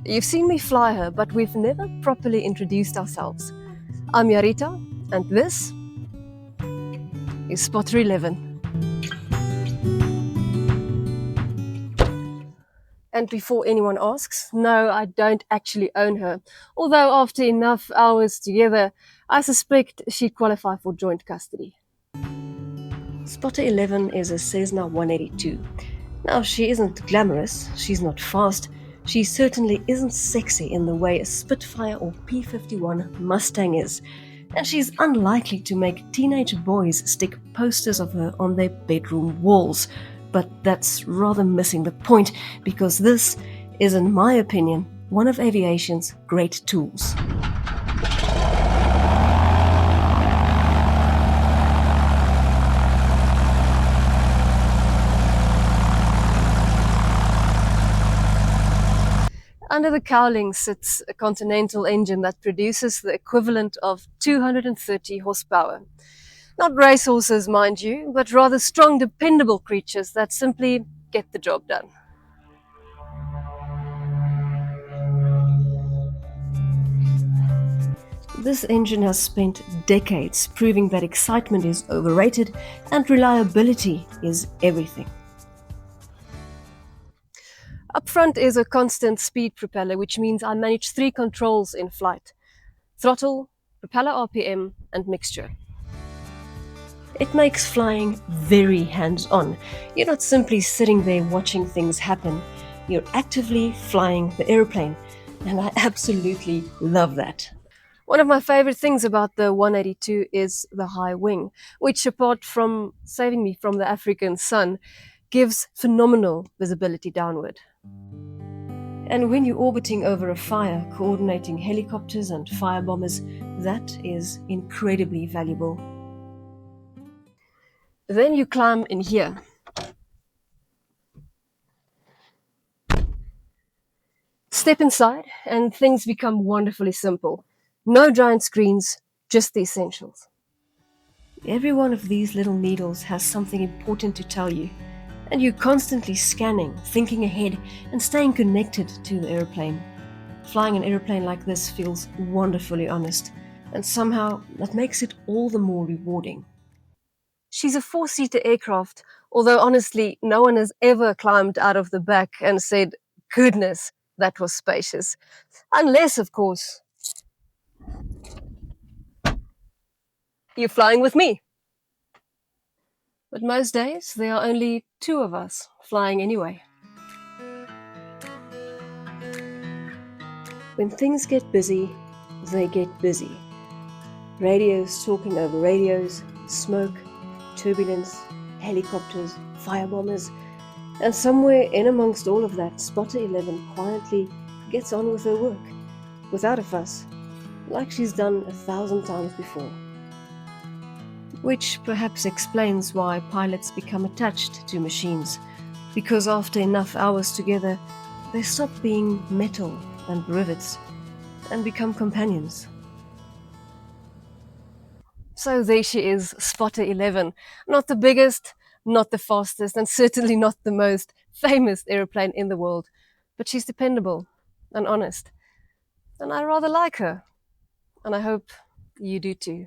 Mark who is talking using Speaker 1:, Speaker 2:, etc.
Speaker 1: You've seen me fly her, but we've never properly introduced ourselves. I'm Jaritha, and this is Spotter 11. And before anyone asks, no, I don't actually own her, although after enough hours together, I suspect she'd qualify for joint custody. Spotter 11 is a Cessna 182. Now, she isn't glamorous, she's not fast, she certainly isn't sexy in the way a Spitfire or P-51 Mustang is, and she's unlikely to make teenage boys stick posters of her on their bedroom walls. But that's rather missing the point, because this is, in my opinion, one of aviation's great tools. Under the cowling sits a Continental engine that produces the equivalent of 230 horsepower. Not racehorses, mind you, but rather strong, dependable creatures that simply get the job done. This engine has spent decades proving that excitement is overrated and reliability is everything. Up front is a constant speed propeller, which means I manage 3 controls in flight: throttle, propeller RPM, and mixture. It makes flying very hands-on. You're not simply sitting there watching things happen. You're actively flying the airplane, and I absolutely love that. One of my favorite things about the 182 is the high wing, which, apart from saving me from the African sun, gives phenomenal visibility downward. And when you're orbiting over a fire, coordinating helicopters and firebombers, that is incredibly valuable. Then you climb in here. Step inside, and things become wonderfully simple. No giant screens, just the essentials. Every one of these little needles has something important to tell you, and you're constantly scanning, thinking ahead, and staying connected to the airplane. Flying an airplane like this feels wonderfully honest, and somehow that makes it all the more rewarding. She's a 4-seater aircraft, although honestly, no one has ever climbed out of the back and said, "Goodness, that was spacious." Unless, of course, you're flying with me. But most days, there are only 2 of us flying anyway. When things get busy, they get busy. Radios talking over radios, smoke, turbulence, helicopters, firebombers, and somewhere in amongst all of that, Spotter 11 quietly gets on with her work, without a fuss, like she's done 1,000 times before. Which perhaps explains why pilots become attached to machines, because after enough hours together, they stop being metal and rivets and become companions. So there she is, Spotter 11. Not the biggest, not the fastest, and certainly not the most famous airplane in the world. But she's dependable and honest. And I rather like her. And I hope you do too.